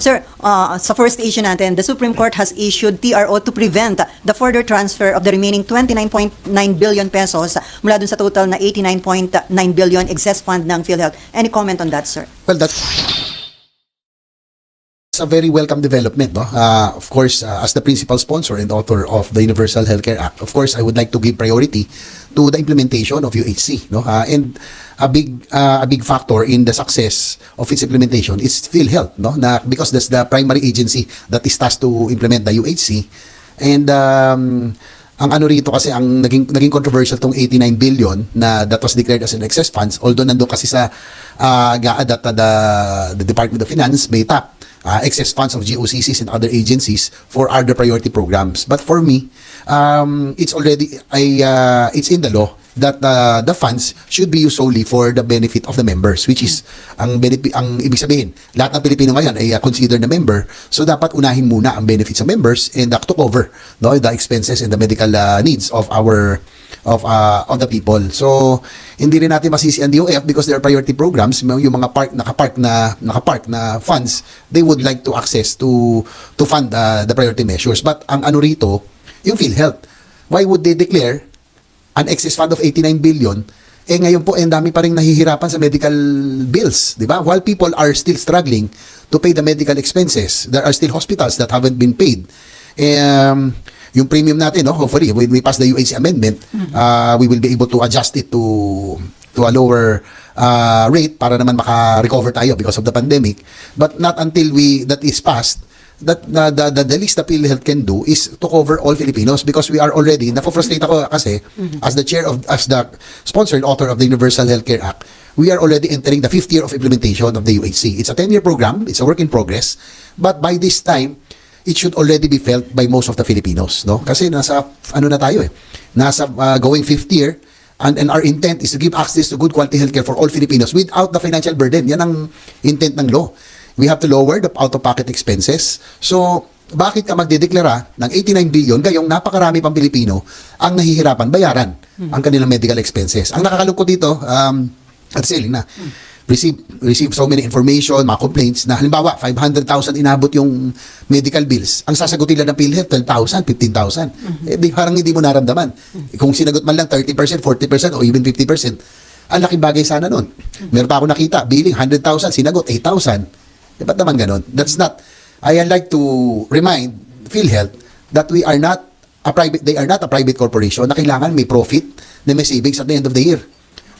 Sir, sa first issue natin, the Supreme Court has issued TRO to prevent the further transfer of the remaining 29.9 billion pesos mula dun sa total na 89.9 billion excess fund ng PhilHealth. Any comment on that, sir? Well, that's a very welcome development, no? Of course, as the principal sponsor and author of the Universal Healthcare Act, of course, I would like to give priority to the implementation of UHC, no? And a big factor in the success of its implementation is PhilHealth, no? Because that's the primary agency that is tasked to implement the UHC. And ang ano rito kasi, ang naging controversial tong 89 billion na that was declared as an excess funds, although nandun kasi sa GAA that the Department of Finance may tap excess funds of GOCCs and other agencies for other priority programs. But for me, it's already it's in the law that the funds should be used solely for the benefit of the members, which is ang ibig sabihin, lahat ng Pilipino ngayon ay considered na member, so dapat unahin muna ang benefits sa members and to cover, no, the expenses and the medical needs of the people. So hindi rin natin masisi ang DOF because there are priority programs, yung mga nakapark na funds, they would like to access to fund the priority measures. But ang ano rito, yung PhilHealth, why would they declare an excess fund of 89 billion? Ngayon po, ang dami pa rin nahihirapan sa medical bills, di ba? While people are still struggling to pay the medical expenses, there are still hospitals that haven't been paid. Yung premium natin, no, hopefully, when we pass the UHC amendment, we will be able to adjust it to a lower rate para naman maka-recover tayo because of the pandemic. But not until that is passed, that the least the PhilHealth can do is to cover all Filipinos, because we are already, nafo-frustrate ako kasi, as the sponsor and author of the Universal Healthcare Act, we are already entering the 5th year of implementation of the UHC. It's a 10-year program, it's a work in progress, but by this time, it should already be felt by most of the Filipinos, no? Kasi nasa going 5th year, and our intent is to give access to good quality healthcare for all Filipinos without the financial burden. Yan ang intent ng law. We have to lower the out-of-pocket expenses. So, bakit ka magdedeklara ng 89 billion gayong napakarami pang Pilipino ang nahihirapan bayaran ang kanilang medical expenses? Ang nakakalungkot dito, at selling na, receive so many information, mga complaints na halimbawa 500,000 inabot yung medical bills. Ang sasagutin lang ng PhilHealth 12,000, 15,000. Parang hindi mo naramdaman. Kung sinagot man lang 30%, 40% o even 50%, ang laking bagay sana nun. Meron pa ako nakita, billing 100,000, sinagot 8,000. Ba't naman ganun? That's not, I like to remind PhilHealth that they are not a private corporation na kailangan may profit na may savings at the end of the year.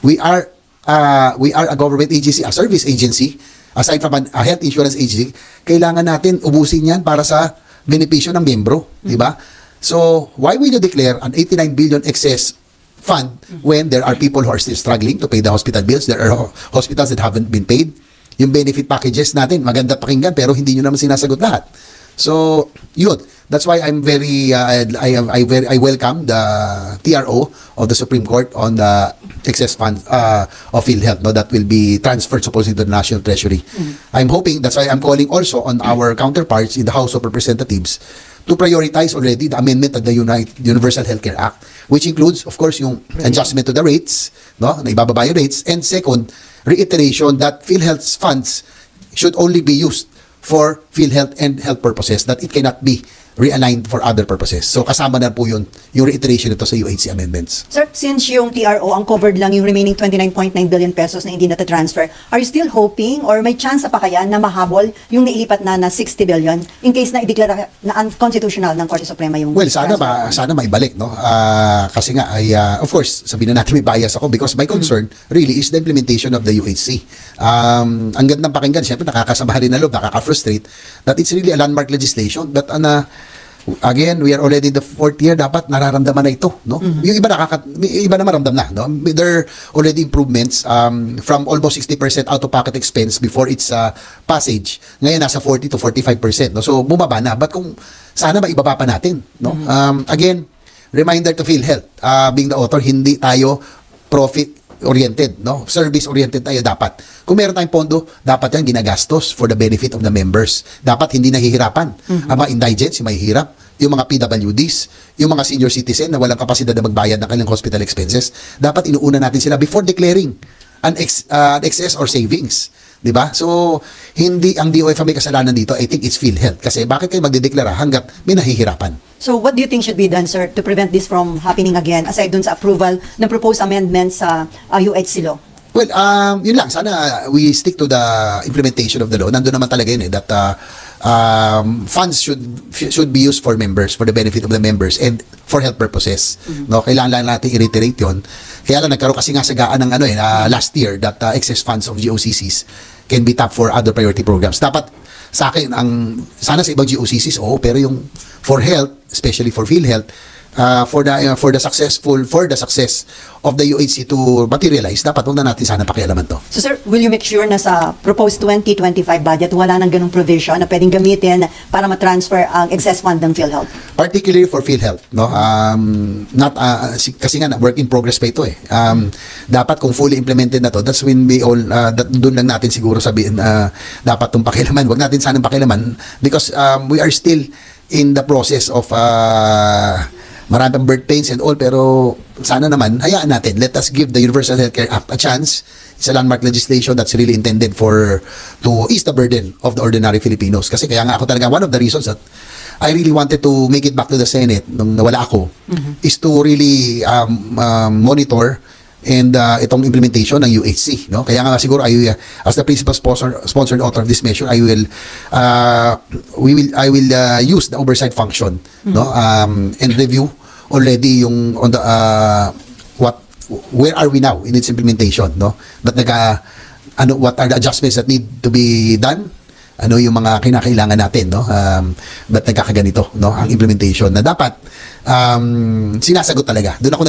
We are a government agency, a service agency, aside from a health insurance agency. Kailangan natin ubusin yan para sa benepisyo ng membro, di ba? So, why will you declare an 89 billion excess fund when there are people who are still struggling to pay the hospital bills? There are hospitals that haven't been paid. Yung benefit packages natin, maganda pakinggan, pero hindi nyo naman sinasagot lahat. So, yun. That's why I'm I welcome the TRO of the Supreme Court on the excess fund of PhilHealth, no, that will be transferred supposedly to the National Treasury. I'm hoping, that's why I'm calling also on our counterparts in the House of Representatives to prioritize already the amendment of the Universal Healthcare Act, which includes, of course, yung adjustment to the rates, no, na ibababa yung rates, and second, reiteration that PhilHealth's funds should only be used for PhilHealth and health purposes, that it cannot be realigned for other purposes. So kasama na po yung reiteration nito sa UHC amendments. Sir, since yung TRO ang covered lang yung remaining 29.9 billion pesos na hindi nata-transfer, are you still hoping or may chance pa kaya na mahabol yung nailipat na 60 billion in case na ideklara na unconstitutional ng Korte Suprema yung sana maibalik, no? Kasi nga ay of course, sabihin na natin may bias ako because my concern really is the implementation of the UHC. Ang gandang pakinggan, syempre nakakasabahan rin na loob, nakaka-frustrate that it's really a landmark legislation, but again, we are already in the 4th year, dapat nararamdaman na ito, no? Yung iba na maramdam na, no? There are already improvements from almost 60% out-of-pocket expense before its passage. Ngayon nasa 40 to 45%, no? So bumaba na. But kung sana maibaba pa natin, no? Again, reminder to PhilHealth, being the author, hindi tayo profit-oriented, no? Service-oriented tayo dapat. Kung meron tayong pondo, dapat yan ginagastos for the benefit of the members. Dapat hindi nahihirapan. Ang mga indigents, yung mahihirap, yung mga PWDs, yung mga senior citizen na walang kapasidad na magbayad ng kanilang hospital expenses, dapat inuuna natin sila before declaring an excess or savings. 'di ba? So hindi ang DOF ang may kasalanan dito. I think it's PhilHealth kasi bakit kayo magdedeklara hangga't may nahihirapan? So what do you think should be done, sir, to prevent this from happening again aside dun sa approval ng proposed amendments sa UHC law? Well, yun lang. Sana we stick to the implementation of the law. Nandun naman talaga yun that funds should be used for members, for the benefit of the members and for health purposes. No, kailangan lang natin i-reiterate yun. Kaya lang nagkaroon kasi nga sagaan ng last year that excess funds of GOCCs can be tapped for other priority programs. Dapat sa akin sana sa ibang GOCCs pero yung for health, especially for PhilHealth, for the success of the UHC to materialize, dapat huwag na natin sana pakialaman to. So sir, will you make sure na sa proposed 2025 budget wala nang ganung provision na pwedeng gamitin para ma-transfer ang excess fund ng PhilHealth? Particularly for PhilHealth, no? Kasi nga work in progress pa ito eh. Dapat kung fully implemented na to, that's when we all doon lang natin siguro sabihin dapat tong pakialaman. Huwag natin sanang pakialaman because we are still in the process of maraming birth pains and all, pero sana naman, hayaan natin. Let us give the Universal Healthcare Act a chance. It's a landmark legislation that's really intended to ease the burden of the ordinary Filipinos. Kasi kaya nga ako talaga, one of the reasons that I really wanted to make it back to the Senate nung nawala ako, is to really monitor and itong implementation ng UHC, no? Kaya nga siguro as the principal sponsored author of this measure, I will use the oversight function, no? And review already yung on the where are we now in its implementation, no? But what are the adjustments that need to be done? Ano yung mga kinakailangan natin, no? Ba't nagkakaganito, no? Ang implementation na dapat sinasagot talaga. Doon ako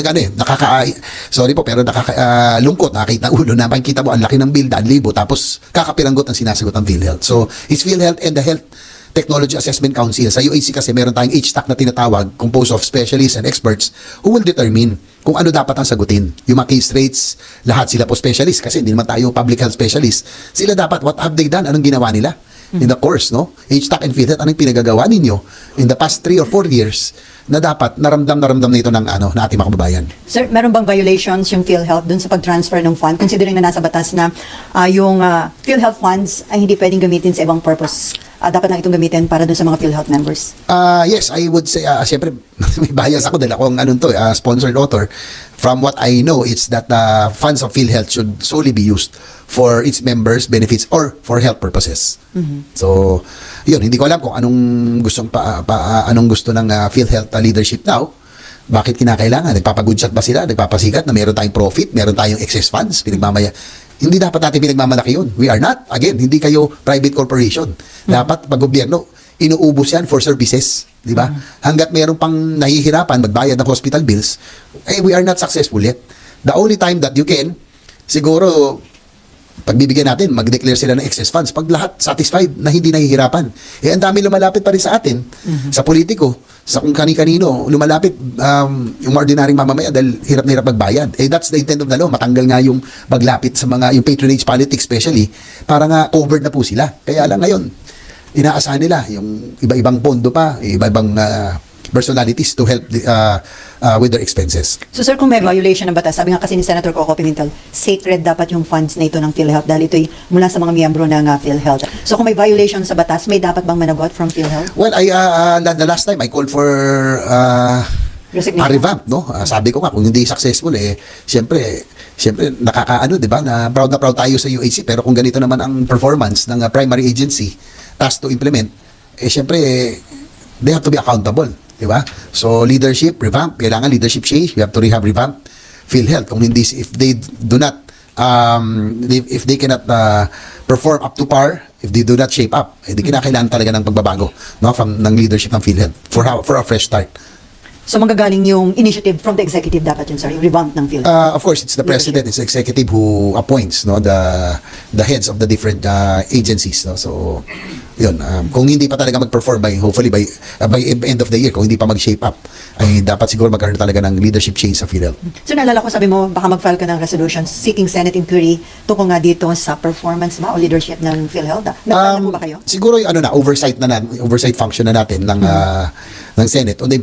sorry po, pero lungkot, nakakita ulo na makikita mo ang laki ng bill, 1,000, tapos kakapiranggot ang sinasagot ng PhilHealth. So, it's PhilHealth and the Health Technology Assessment Council. Sa UHC kasi meron tayong HTAC na tinatawag, composed of specialists and experts who will determine kung ano dapat ang sagutin. Yung mga case rates, lahat sila po specialist kasi hindi naman tayo public health specialist. Sila dapat, what have they done? Anong ginawa nila? In the course, no? HTAC and PhilHealth, anong pinagagawa ninyo in the past 3 or 4 years na dapat naramdam na ito ng na ating mga kababayan. Sir, meron bang violations yung PhilHealth dun sa pag-transfer ng fund considering na nasa batas na yung PhilHealth funds ay hindi pwedeng gamitin sa ibang purpose? Dapat lang itong gamitin para dun sa mga PhilHealth members? Yes, I would say, siyempre, may bias ako dahil ako sponsored author. From what I know, it's that the funds of PhilHealth should solely be used for its members' benefits or for health purposes. So, yun, hindi ko alam kung anong gusto ng PhilHealth leadership now. Bakit kinakailangan? Nagpapagoodshot ba sila? Nagpapasikat na meron tayong profit, meron tayong excess funds, pinagmamaya. Hindi dapat natin pinagmamalaki yun. We are not. Again, hindi kayo private corporation. Dapat pag gobyerno, inuubos yan for services. Di ba? Hanggat meron pang nahihirapan magbayad ng hospital bills, we are not successful yet. The only time that you can, siguro, pagbibigyan natin, mag-declare sila ng excess funds. Pag lahat satisfied na hindi nahihirapan. Ang dami lumalapit pa rin sa atin, sa politiko, sa kung kani-kanino, lumalapit yung ordinaryong mamamaya dahil hirap na hirap magbayad. That's the intent of the law. Matanggal nga yung paglapit sa yung patronage politics especially, para nga covered na po sila. Kaya lang ngayon, inaasahan nila yung iba-ibang pondo pa, iba-ibang personalities to help with their expenses. So sir, kung may violation ng batas, sabi nga kasi ni Senator Coco Pimentel, sacred dapat yung funds na ito ng PhilHealth dahil ito'y mula sa mga miyembro ng PhilHealth. So kung may violation sa batas, may dapat bang managot from PhilHealth? Well, the last time I called for a revamp, no? Sabi ko nga, kung hindi successful, siyempre di ba, na proud tayo sa UHC, pero kung ganito naman ang performance ng primary agency tasked to implement, siyempre, they have to be accountable, di ba? So, leadership, revamp, kailangan leadership change, we have to revamp PhilHealth. Kung hindi, if they do not, if they cannot perform up to par, if they do not shape up, hindi kinakailangan talaga ng pagbabago, no, ng leadership ng PhilHealth for a fresh start. So magagaling yung initiative from the executive dapat yun, sorry, revamp ng PhilHealth. Of course, it's the president, it's the executive who appoints, no, the heads of the different agencies, no. So yun, kung hindi pa talaga mag-perform hopefully by end of the year, kung hindi pa mag-shape up, ay dapat siguro magkaroon talaga ng leadership change sa PhilHealth. So naalala ko, sabi mo, baka mag-file ka ng resolution seeking Senate inquiry tungkol nga dito sa performance ba o leadership ng PhilHealth. Nag-file na po ba kayo? Siguro yung oversight function na natin ng Senate on the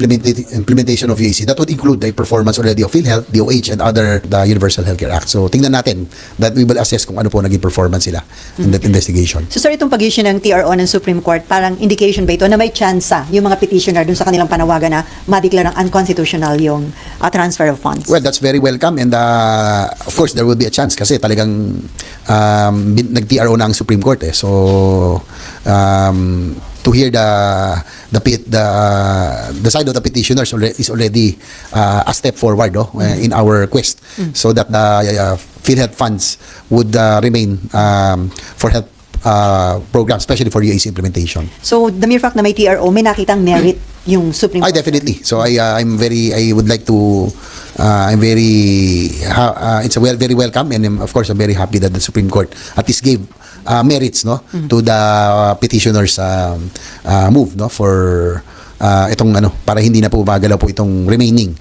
implementation of UAC. That would include the performance already of PhilHealth, DOH, and other the Universal Healthcare Act. So tingnan natin that we will assess kung ano po naging performance sila in that investigation. So sir, itong pag-issue ng TRO ng Supreme Court, parang indication ba ito na may tsansa yung mga petitioner dun sa kanilang panawagan na madeklarang unconstitutional yung transfer of funds? Well, that's very welcome, and of course there will be a chance kasi talagang nag-TRO na ang Supreme Court eh. So to hear the side of the petitioners is already a step forward in our quest, so that the PhilHealth funds would remain for health programs, especially for UAC implementation. So the mere fact na may TRO, may nakitang merit yung Supreme Court? Definitely. So I would like to it's very welcome, and of course I'm very happy that the Supreme Court at least gave merits to the petitioners move for itong para hindi na po magalaw po itong remaining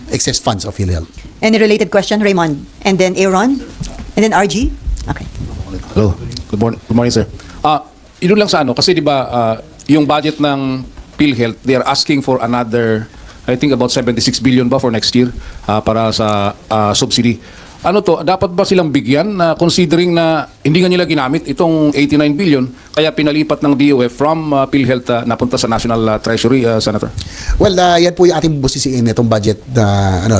excess funds of PhilHealth. Any related question, Raymond? And then Aaron? And then RG? Okay. Hello. Good morning, sir. Yun lang sa kasi di ba yung budget ng PhilHealth, they are asking for another, I think about 76 billion ba for next year para sa subsidy. Ano to, dapat ba silang bigyan na considering na hindi nga nila ginamit itong 89 billion kaya pinalipat ng DOF from PhilHealth napunta sa National Treasury, Senator? Well, yan po yung ating busisiin itong budget.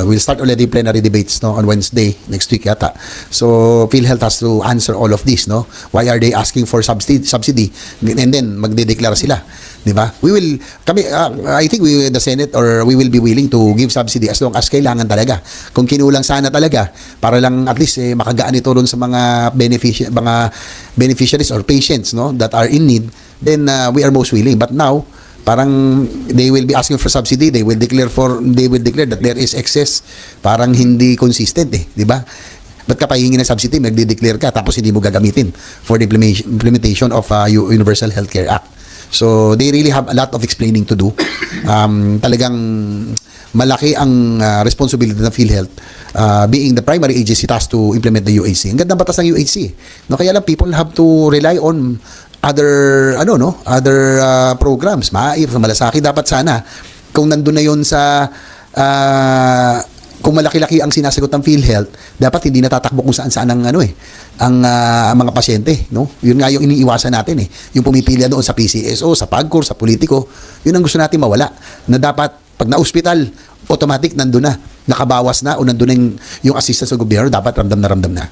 We'll start already plenary debates on Wednesday next week yata. So PhilHealth has to answer all of this. Why are they asking for subsidy? And then magdedeklara sila. Diba? I think we in the Senate or we will be willing to give subsidy as long as kailangan talaga. Kung kinulang sana talaga para lang at least makagaan ito ron sa mga beneficiaries or patients that are in need, then we are most willing. But now parang they will be asking for subsidy, they will declare that there is excess, parang hindi consistent di ba? Ba't ka pahingi ng subsidy, magde-declare ka tapos hindi mo gagamitin for the implementation of Universal Healthcare Act. So they really have a lot of explaining to do. Talagang malaki ang responsibility ng PhilHealth being the primary agency tasked to implement the UAC. Ang gandang batas ng UAC. Kaya lang people have to rely on other programs. Malasaki dapat sana kung nandun na yon sa kung malaki-laki ang sinasagot ng PhilHealth, dapat hindi natatakbo kung saan-saan ang mga pasyente, Yun nga yung iniiwasan natin Yung pumipila doon sa PCSO, sa PAGCOR, sa politiko. Yun ang gusto natin mawala. Na dapat pag na-hospital, automatic nandun na, nakabawas na o nandun na yung assistance sa gobyerno, dapat ramdam na.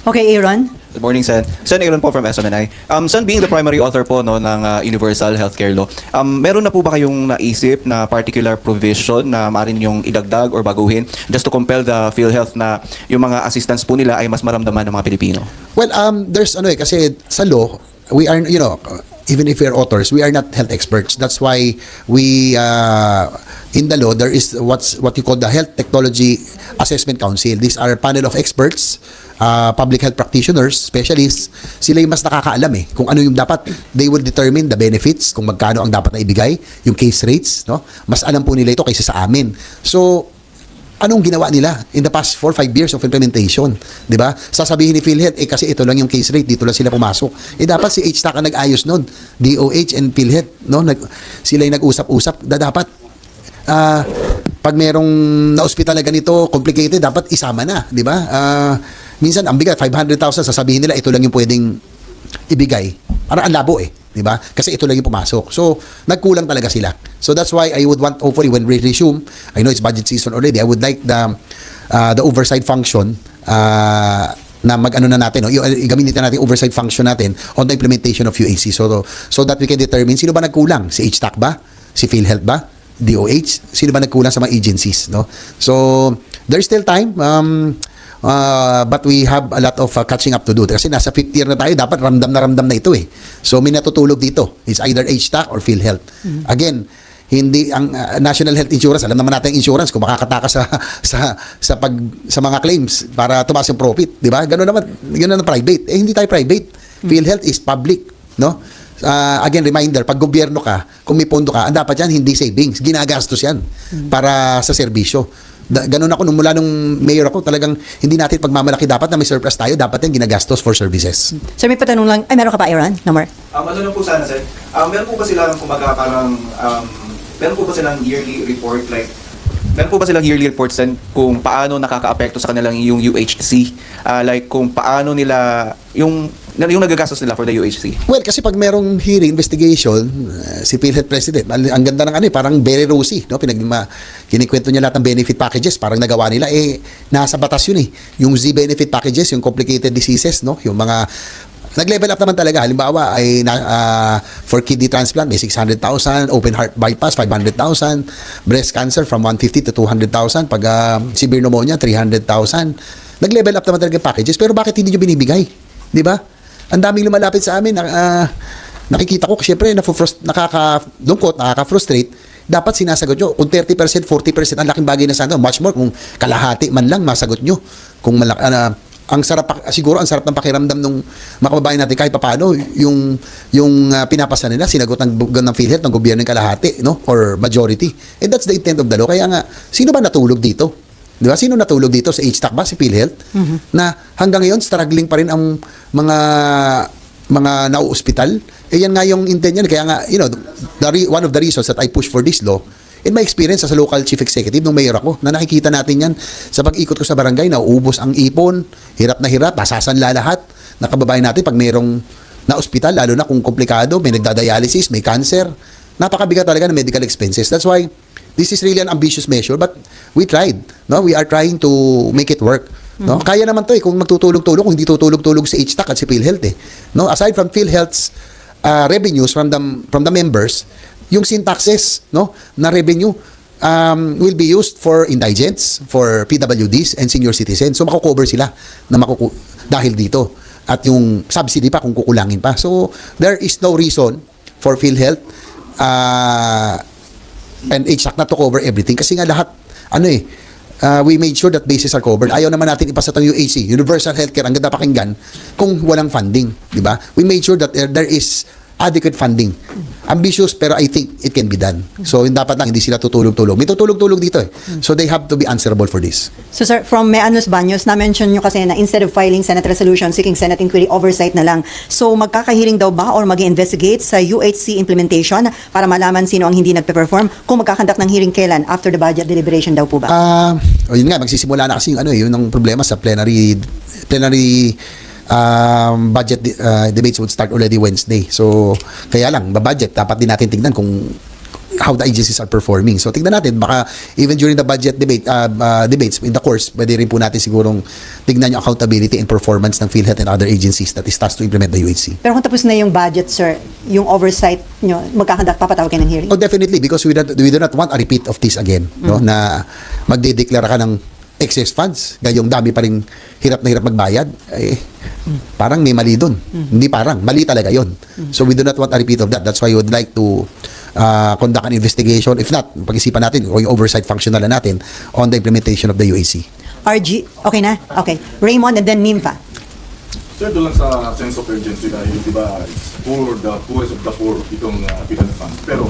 Okay, Aaron? Good morning, Sen. Sen, Aaron po from SMNI. Sen, being the primary author po ng Universal Healthcare Law, meron na po ba kayong naisip na particular provision na maaari yung idagdag or baguhin just to compel the PhilHealth na yung mga assistance po nila ay mas maramdaman ng mga Pilipino? Well, there's kasi sa law, we are, even if we are authors, we are not health experts. That's why we in the law, there is what you call the Health Technology Assessment Council. These are a panel of experts, public health practitioners, specialists. Sila yung mas nakakaalam kung ano yung dapat. They will determine the benefits, kung magkano ang dapat na ibigay, yung case rates. Mas alam po nila ito kaysa sa amin. So, anong ginawa nila in the past 4-5 years of implementation? Di ba? Sasabihin ni PhilHealth, kasi ito lang yung case rate, dito lang sila pumasok. Dapat si HTAC ang nag-ayos nun. DOH and PhilHealth, sila yung nag-usap-usap. Dapat, pag merong na-hospital na ganito, complicated, dapat isama na. Di ba? Minsan, ang bigat, 500,000, sasabihin nila, ito lang yung pwedeng ibigay. Parang ang labo di ba? Kasi ito lang yung pumasok. So, nagkulang talaga sila. So, that's why I would want, hopefully, when we resume, I know it's budget season already, I would like the oversight function na mag-ano na natin, gamitin natin oversight function natin on the implementation of UAC. So that we can determine, sino ba nagkulang? Si HTAC ba? Si PhilHealth ba? DOH? Sino ba nagkulang sa mga agencies? So, there's still time. But we have a lot of catching up to do. Kasi nasa 5th year na tayo, dapat ramdam na ito So may natutulog dito. It's either HTAC or PhilHealth. Again, hindi ang National Health Insurance, alam naman natin insurance kung makakataka sa mga claims para tumaas yung profit, di ba? Ganun naman private. Hindi tayo private. PhilHealth is public, Again, reminder, pag gobyerno ka, kung may pondo ka, ang dapat yan, hindi savings. Ginagastos yan para sa serbisyo. Ganun ako, mula nung mayor ako, talagang hindi natin pagmamalaki dapat na may surplus tayo, dapat yan ginagastos for services. Sir, may patanong lang. Ay, meron ka pa, Aaron? No more? Ano lang po sana, sir? Meron po ba silang, kumbaga, parang, meron po ba silang yearly report, like, meron po ba silang yearly reports din kung paano nakaka-apekto sa kanilang yung UHC? Like, kung paano nila, yung nagagastos nila for the UHC? Well, kasi pag merong hearing, investigation, si PhilHealth President, ang ganda ng parang very rosy, no? Kinikwento niya lahat ng benefit packages, parang nagawa nila, nasa batas yun Yung Z benefit packages, yung complicated diseases, no? Yung mga, nag-level up naman talaga. Halimbawa, for kidney transplant, may 600,000, open heart bypass, 500,000, breast cancer from 150 to 200,000, pag severe pneumonia, 300,000. Nag-level up naman talaga yung packages, pero bakit hindi nyo binibigay? Di ba? Ang daming lumalapit sa amin, nakikita ko, syempre, nakakalungkot, nakaka-frustrate, dapat sinasagot nyo. Kung 30%, 40%, ang laking bagay na sana, much more, kung kalahati man lang, masagot nyo. Kung ang sarap, siguro, ang sarap ng pakiramdam ng mga kababayan natin, kahit papaano, yung pinapasa nila, sinagot ng PhilHealth, ng gobyerno ng kalahati, no? Or majority. And that's the intent of the law. Kaya nga, sino ba natulog dito? Di ba? Sino natulog dito? Sa HTAC ba? Si PhilHealth? Na hanggang ngayon, struggling pa rin ang mga nau-hospital. Yan nga yung intent yan. Kaya nga, one of the reasons that I push for this law, in my experience as a local chief executive nung mayor ako, na nakikita natin yan sa pag-ikot ko sa barangay, nauubos ang ipon, hirap na hirap, masasanla lahat. Nakababayan natin pag mayroong na-hospital, lalo na kung komplikado, may nagda-dialysis, may cancer, napakabigat talaga ng medical expenses. That's why this is really an ambitious measure, but we tried. No? We are trying to make it work. No? Kaya naman to kung magtutulog-tulog, kung hindi tutulog-tulog si HTAC at si PhilHealth. No? Aside from PhilHealth's revenues from the members, yung sin taxes, no, na revenue will be used for indigents, for PWDs and senior citizens. So mako-cover sila na dahil dito. At yung subsidy pa kung kukulangin pa. So there is no reason for PhilHealth and HTAC not to cover everything kasi nga lahat we made sure that bases are covered. Ayaw naman natin ipasa itong UHC, Universal Healthcare, ang ganda pakinggan, kung walang funding, di ba? We made sure that there is adequate funding. Ambitious, pero I think it can be done. So, dapat lang hindi sila tutulog-tulog. May tutulog-tulog dito So, they have to be answerable for this. So sir, from Meanos Baños, na-mention nyo kasi na instead of filing Senate resolution, seeking Senate inquiry, oversight na lang. So magkakahiring daw ba or mag-investigate sa UHC implementation para malaman sino ang hindi nagpe-perform? Kung magkakandak ng hearing kailan? After the budget deliberation daw po ba? Yun nga, magsisimula na kasi yun ang problema sa plenary budget debates would start already Wednesday. So, kaya lang, budget dapat din natin tingnan kung how the agencies are performing. So, tingnan natin, baka even during the budget debates in the course, pwede rin po natin sigurong tingnan yung accountability and performance ng PhilHealth and other agencies that is tasked to implement the UHC. Pero kung tapos na yung budget, sir, yung oversight nyo, magkakandak, papatawag kayo ng hearing? Oh, definitely, because we do not want a repeat of this again, no? Na magdedeklara ka ng excess funds, gayong dami pa rin hirap na hirap magbayad, parang may mali dun. Hindi parang, mali talaga yon. So we do not want a repeat of that. That's why we would like to conduct an investigation. If not, pag-isipan natin o yung oversight function na natin on the implementation of the UAC. RG, okay na? Okay. Raymond and then Nympha. Sir, doon lang sa sense of urgency dahil, di ba, it's for the poorest of the poor itong PhilHealth funds. Pero,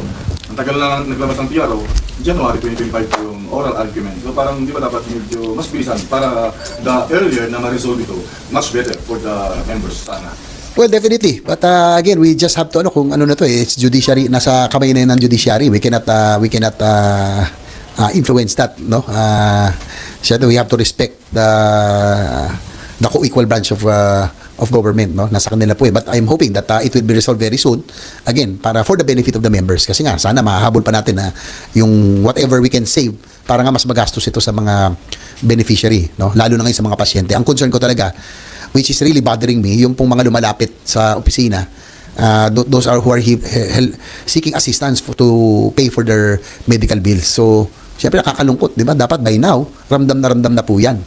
ang tagal na naglabas ng PRO, January 2025 po yung oral argument. So parang di ba dapat medyo mas bilisan para the earlier na ma-resolve ito, much better for the members sana. Well, definitely. But again, we just have to kung ano na to it's judiciary, nasa kamay na yun ng judiciary. We cannot influence that, no? We have to respect the co-equal branch of government, no? Nasa kanila po but I'm hoping that it will be resolved very soon, again, for the benefit of the members, kasi nga sana mahahabol pa natin na yung whatever we can save para nga mas magastos ito sa mga beneficiary, no? Lalo na ngayon sa mga pasyente. Ang concern ko talaga, which is really bothering me, yung pong mga lumalapit sa opisina, those are who are seeking assistance to pay for their medical bills. So syempre nakakalungkot, di ba? Dapat by now ramdam na po yan.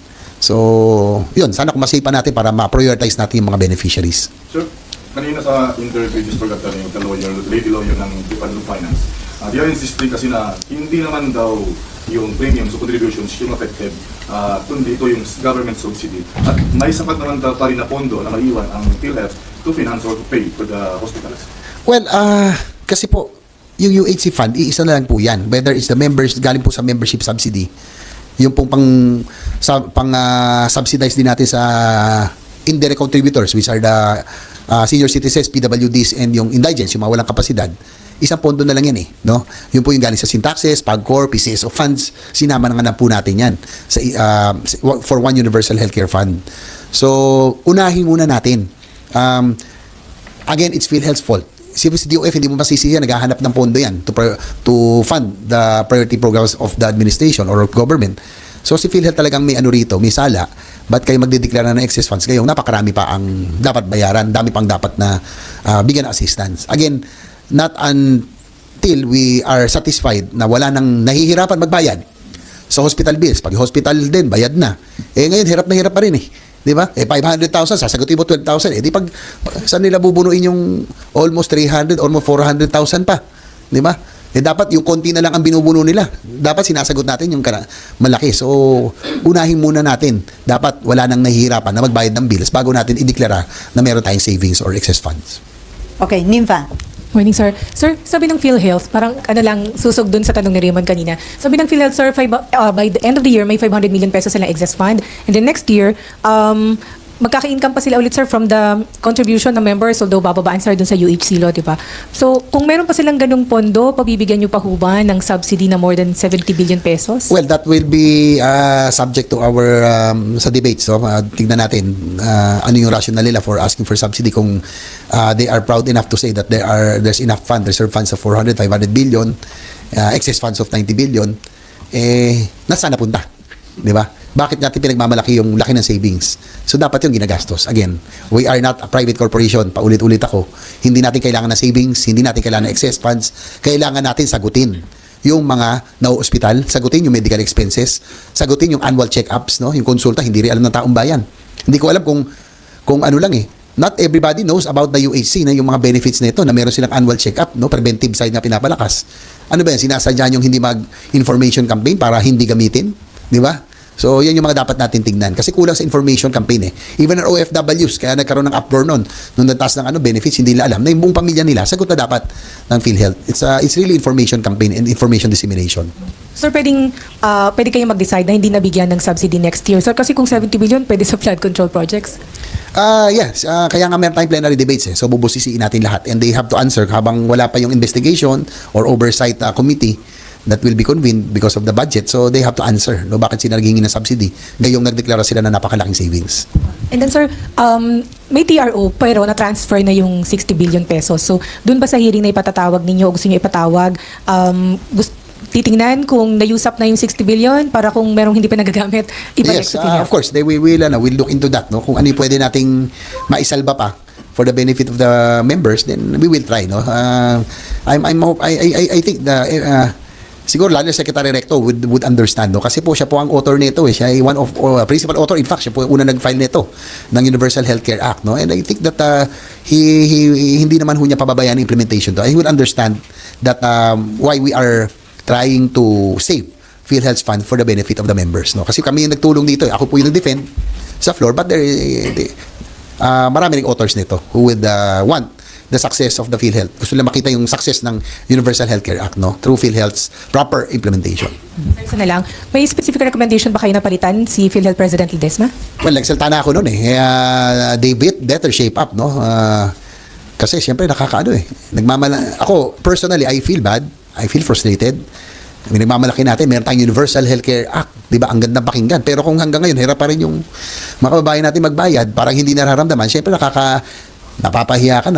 So, yun, sana kung masay pa natin para ma-prioritize natin yung mga beneficiaries. Sir, kanina sa interview just forgot yung lady lawyer ng Department of Finance. They are insisting kasi na hindi naman daw yung premiums o contributions yung affected, kundi ito yung government subsidy. At may sapat naman daw pa rin na pondo na maiwan ang PhilHealth to finance or to pay for the hospitals. Well, kasi po, yung UHC fund, iisa na lang po yan. Whether it's the members, galing po sa membership subsidy, yung pong subsidize din natin sa indirect contributors, which are the senior citizens, PWDs, and yung indigents, yung mga walang kapasidad. Isang pondo na lang yan eh, no? Yun po yung galing sa Syntaxes, PAGCOR, PCSO funds, sinama na nga na po natin yan sa, for one universal healthcare fund. So, unahin muna natin. Again, it's PhilHealth's fault. Si DOF, hindi mo masisiyan, naghahanap ng pondo yan to fund the priority programs of the administration or of government. So, si PhilHealth talagang may ano rito, may sala, ba't kayo magdideklara ng excess funds? Ngayong napakarami pa ang dapat bayaran, dami pang dapat na bigyan ng assistance. Again, not until we are satisfied na wala nang nahihirapan magbayad sa hospital bills. Pag hospital din, bayad na. Ngayon, hirap na hirap pa rin eh. Di ba? 500,000, sasagutin mo 12,000. Di pag, saan nila bubunuin yung almost 300, almost 400,000 pa? Di ba? Dapat yung konti na lang ang binubuno nila. Dapat sinasagot natin yung malaki. So, unahin muna natin. Dapat wala nang nahihirapan na magbayad ng bills bago natin ideklara na meron tayong savings or excess funds. Okay, Nympha. Morning, sir. Sir, sabi ng PhilHealth, parang lang, susog dun sa tanong ni Raymond kanina. Sabi ng PhilHealth, sir, by the end of the year, may 500 million pesos silang excess fund. And then next year, magkaka-income pa sila ulit, sir, from the contribution ng members, although bababaan, sir, dun sa UHC law, di ba? So, kung meron pa silang ganung pondo, pabibigyan nyo pa ho ba ng subsidy na more than 70 billion pesos? Well, that will be subject to our sa debates. So, tignan natin ano yung rationale nila for asking for subsidy kung they are proud enough to say that there's enough fund, reserve funds of 400, 500 billion, excess funds of 90 billion, nasaan napunta? Di ba? Bakit natin pinagmamalaki yung laki ng savings? So, dapat yung ginagastos. Again, we are not a private corporation. Paulit-ulit ako. Hindi natin kailangan ng savings, hindi natin kailangan ng excess funds. Kailangan natin sagutin yung mga na-hospital, sagutin yung medical expenses, sagutin yung annual check-ups, no? Yung konsulta, hindi rin alam ng taong bayan. Hindi ko alam kung ano lang eh. Not everybody knows about the UHC na yung mga benefits na ito, na meron silang annual check-up, no? Preventive side na pinapalakas. Ano ba yan? Sinasadya yung hindi mag-information campaign para hindi gamitin? Di ba? So, yan yung mga dapat natin tignan. Kasi kulang sa information campaign eh. Even our OFWs, kaya nagkaroon ng uproar nun. Nung nagtaas ng benefits, hindi nila alam na yung buong pamilya nila, sagot na dapat ng PhilHealth. It's really information campaign and information dissemination. Sir, pwede kayong mag-decide na hindi nabigyan ng subsidy next year. Sir, kasi kung 70 billion, pwede sa flood control projects. Yes, kaya nga meron tayong plenary debates eh. So, bubusisiin natin lahat. And they have to answer habang wala pa yung investigation or oversight committee that will be convened because of the budget. So, they have to answer, no, bakit sila naghingi ng subsidy. Ngayong nagdeklara sila na napakalaking savings. And then, sir, may TRO pero na-transfer na yung 60 billion pesos. So, dun ba sa hearing na ipatatawag ninyo o gusto nyo ipatawag, titingnan kung na-use up na yung 60 billion para kung merong hindi pa nagagamit, ibalik Yes, sa PhilHealth? of course, we'll look into that, no? Kung ano yung pwede nating maisalba pa for the benefit of the members, then we will try, no? I think siguro lalo Secretary Recto would understand, no? Kasi po siya po ang author nito eh. Siya ay one of principal author, in fact siya po yung una nag-file nito ng Universal Healthcare Act, no? And I think that hindi naman ho niya pababayaan ang implementation to. He would understand that why we are trying to save PhilHealth's fund for the benefit of the members, no? Kasi kami yung nagtulong dito, ako po yung nag-defend sa floor, but marami ring authors nito who would want the success of the PhilHealth. Gusto nila makita yung success ng Universal Healthcare Act, no? Through PhilHealth's proper implementation. Isa na lang, may specific recommendation ba kayo na palitan si PhilHealth President Ledesma? Well, nagsalta na ako noon eh. They better shape up, no? Kasi siyempre nakakaano eh. Ako, personally, I feel bad. I feel frustrated. Nagmamalaki natin, meron tayong Universal Healthcare Act, di ba? Ang gandang pakinggan. Pero kung hanggang ngayon, hirap pa rin yung mga kababayan natin magbayad, parang hindi nararamdaman, siyempre napapahiya ka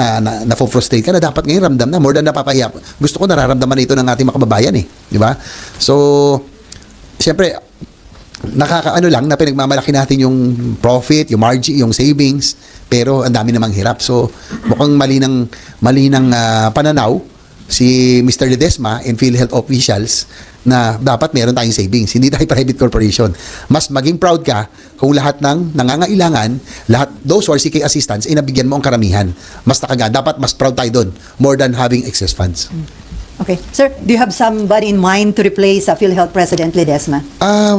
na-frustrate ka na dapat ngayon ramdam na, more than napapahiya. Gusto ko nararamdaman ito ng ating mga kababayan eh. Di ba? So, siyempre, nakakaano lang na pinagmamalaki natin yung profit, yung margin, yung savings, pero ang dami namang hirap. So, mukhang mali ng pananaw si Mr. Ledesma and PhilHealth officials na dapat meron tayong savings. Hindi tayo private corporation. Mas maging proud ka kung lahat ng nangangailangan, those who are seeking assistance, nabigyan mo ang karamihan. Mas dapat mas proud tayo doon more than having excess funds. Okay. Sir, do you have somebody in mind to replace PhilHealth President Ledesma?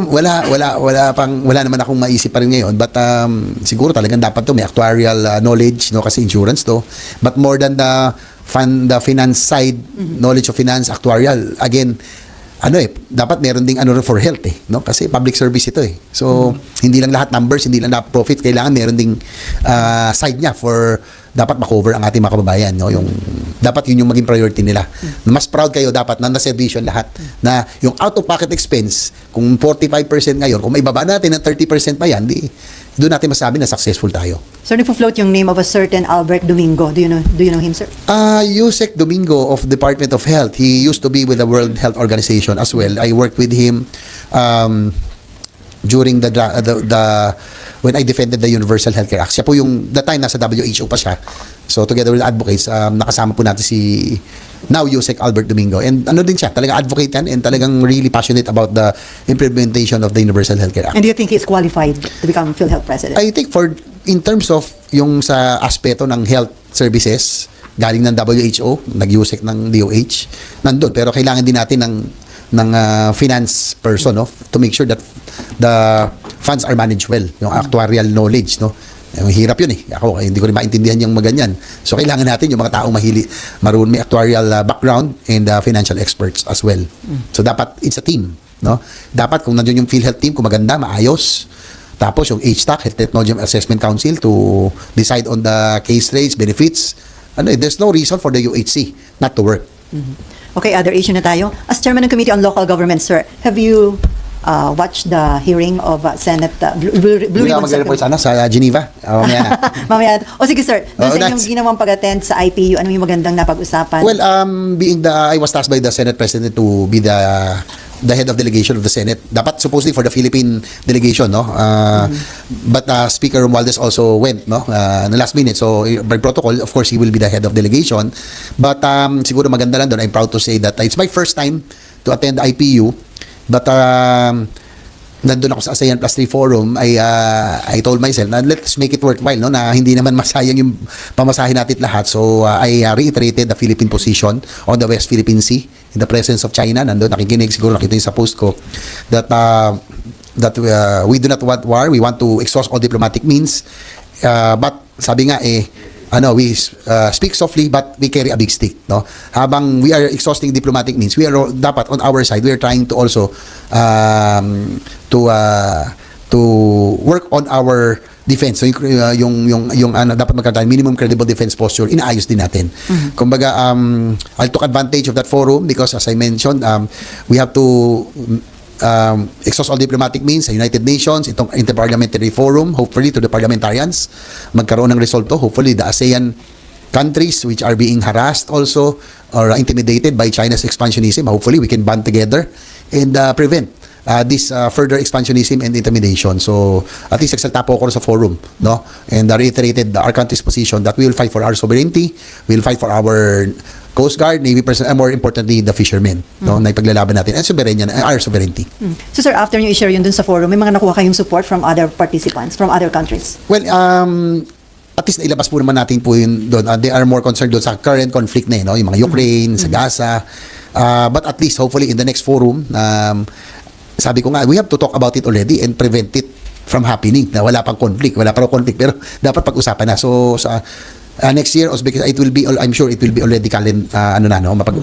Wala naman akong maisip pa rin ngayon, but siguro talagang dapat to may actuarial knowledge, no, kasi insurance to. But more than the finance side, knowledge of finance, actuarial, again, dapat meron ding rin for health no? Kasi public service ito So, hindi lang lahat numbers, hindi lang lahat profit, kailangan meron ding side niya for dapat makover ang ating mga kababayan, no? Dapat yun yung maging priority nila. Mas proud kayo dapat na na-servition lahat na yung out-of-pocket expense, kung 45% ngayon, kung may baba natin ng 30% pa yan, doon natin masabi na successful tayo. Sir, nagpo-float yung name of a certain Albert Domingo. Do you know him, sir? Yusek Domingo of Department of Health. He used to be with the World Health Organization as well. I worked with him during the when I defended the Universal Healthcare Act. Siya po yung the time nasa WHO pa siya. So together with advocates, nakasama po natin si now Yusek Albert Domingo. And din siya, talagang advocate yan and talagang really passionate about the implementation of the Universal Healthcare Act. And do you think he's qualified to become PhilHealth President? I think in terms of yung sa aspeto ng health services, galing ng WHO, nag-USEC ng DOH, nandun. Pero kailangan din natin ng finance person, no, to make sure that the funds are managed well, yung actuarial knowledge, no. Hirap yun Ako, hindi ko rin maintindihan yung maganyan. So, kailangan natin yung mga taong marunong may actuarial background and financial experts as well. So, dapat it's a team, no. Dapat kung nandiyon yung PhilHealth team, kung maganda, maayos. Tapos yung HTAC, Health Technology Assessment Council, to decide on the case rates, benefits. There's no reason for the UHC not to work. Okay, other issue na tayo. As Chairman ng Committee on Local Government, sir, have you watched the hearing of Senate Blue Ribbon Mag-report sana sa Geneva. Mamaya. O sige, sir. Doon sa inyong That's- ginawang pag-attend sa IPU, ano yung magandang napag-usapan? Well, I was tasked by the Senate President to be the head of delegation of the Senate. Dapat supposedly for the Philippine delegation, no? But Speaker Romualdez also went, no? In the last minute. So by protocol, of course, he will be the head of delegation. But siguro maganda lang doon. I'm proud to say that it's my first time to attend the IPU. But nandun ako sa ASEAN Plus 3 Forum, I told myself na let's make it worthwhile, no? Na hindi naman masayang yung pamasahe natin lahat. So I reiterated the Philippine position on the West Philippine Sea in the presence of China. Nandun, nakikinig, siguro nakita yung sa post ko, that we do not want war, we want to exhaust all diplomatic means. But sabi nga we speak softly but we carry a big stick, no? Habang we are exhausting diplomatic means, we are dapat on our side, we are trying to also to work on our defense. So yung dapat magkaroon minimum credible defense posture, inaayos din natin. Kumbaga I'll took advantage of that forum because as I mentioned, we have to exhaust all diplomatic means sa United Nations, itong Interparliamentary Forum, hopefully to the parliamentarians, magkaroon ng resulto. Hopefully the ASEAN countries which are being harassed also or intimidated by China's expansionism, hopefully we can band together and prevent this further expansionism and intimidation. So at least nagsalta po ako sa forum, no? And reiterated our country's position that we will fight for our sovereignty, we will fight for our Coast Guard, Navy personnel, and more importantly, the fishermen, no, na ipaglalaban natin, and our sovereignty. So sir, after nyo i-share yun dun sa forum, may mga nakuha kayong support from other participants, from other countries? Well, at least nailabas po naman natin po yun doon. They are more concerned doon sa current conflict no? Yung mga Ukraine, sa Gaza. But at least, hopefully, in the next forum, sabi ko nga, we have to talk about it already and prevent it from happening, na wala pang conflict, pero dapat pag-usapan na. So, sa next year, because it will be, I'm sure it will be already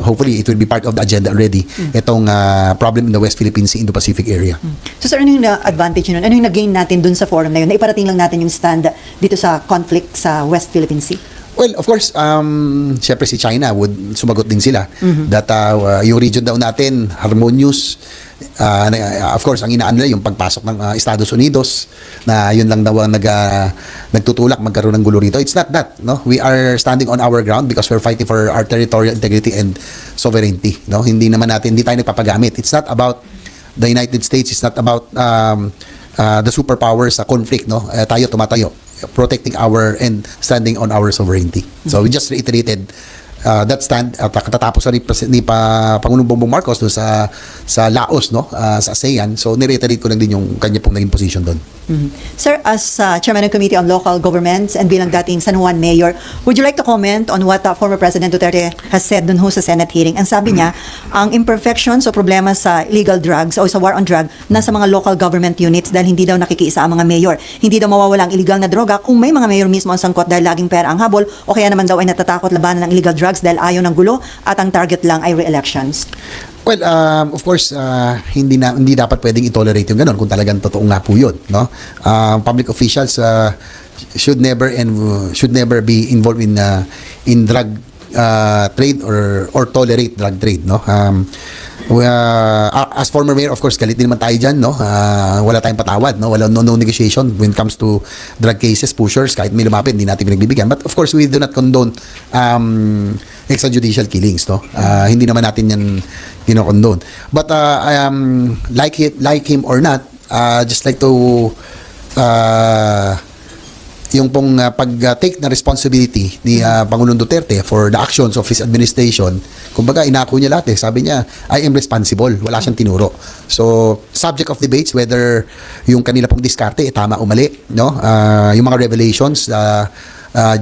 hopefully it will be part of the agenda already, itong problem in the West Philippine Sea, Indo-Pacific area. So sir, ano yung advantage nun? Ano yung nag-gain natin dun sa forum na yun? Na iparating lang natin yung stand dito sa conflict sa West Philippine Sea? Well, of course, syempre si China would sumagot din sila that yung region daw natin harmonious. Of course, ang inaan nila yung pagpasok ng Estados Unidos na yun lang daw ang nagtutulak magkaroon ng gulo rito. It's not that, no? We are standing on our ground because we're fighting for our territorial integrity and sovereignty, no? Hindi tayo nagpapagamit. It's not about the United States, it's not about the superpowers sa conflict, no? Tayo tumatayo, protecting our and standing on our sovereignty. So we just reiterated that stand at katatapos ni Pangulong Bongbong Marcos doon sa Laos, no, sa ASEAN. So nireiterate ko lang din yung kanya pong naging position doon. Sir, as Chairman ng Committee on Local Governments and bilang dating San Juan Mayor, would you like to comment on what former President Duterte has said dun ho sa Senate hearing? Ang sabi niya, ang imperfections o problema sa illegal drugs o sa war on drug nasa mga local government units dahil hindi daw nakikiisa ang mga mayor. Hindi daw mawawala ang illegal na droga kung may mga mayor mismo ang sangkot dahil laging pera ang habol o kaya naman daw ay natatakot labanan ng illegal drugs dahil ayaw ng gulo at ang target lang ay re-elections. Well, of course, hindi dapat pwedeng i-tolerate yung ganun kung talagang totoo nga po yun, no? Public officials should never be involved in drug trade or tolerate drug trade, no? As former mayor, of course, galit din naman tayo dyan, no? Wala tayong patawad, no? No negotiation when it comes to drug cases, pushers, kahit may lumapit, hindi natin pinagbibigyan. But of course, we do not condone extrajudicial killings, no? Hindi naman natin yan kinokondone. But like him or not, just like to yung pong pag-take na responsibility ni Pangulong Duterte for the actions of his administration, kumbaga inako niya lahat sabi niya, I am responsible, wala siyang tinuro. So, subject of debates whether yung kanila pong diskarte tama o mali, no? Yung mga revelations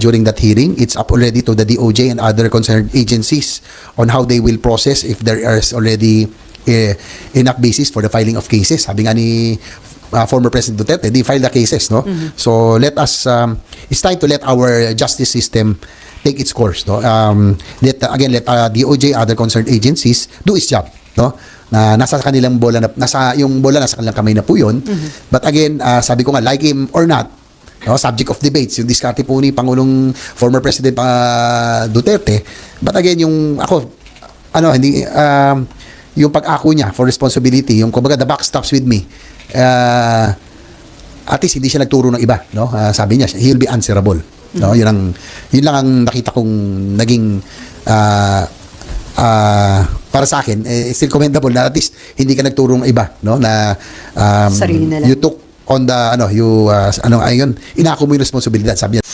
during that hearing, it's up already to the DOJ and other concerned agencies on how they will process if there is already enough basis for the filing of cases. Sabi nga ni former President Duterte, they file the cases, no? So let us, it's time to let our justice system take its course, no? Let DOJ, other concerned agencies do its job, no? Na nasa kanilang bola, yung bola nasa kanilang kamay na po yun. But again, sabi ko nga, like him or not, no, subject of debates, yung diskarte po ni Pangulong former President Duterte. But again, yung ako, yung pag-ako niya for responsibility, yung kumbaga the buck stops with me. At least hindi siya nagturo ng iba, no? Sabi niya, he'll be answerable. No? Yun lang ang nakita kong naging para sa akin, still commendable na at least hindi ka nagturo ng iba, no? Na Sarili na lang. you took on the inako mo yung responsibilidad, sabi niya.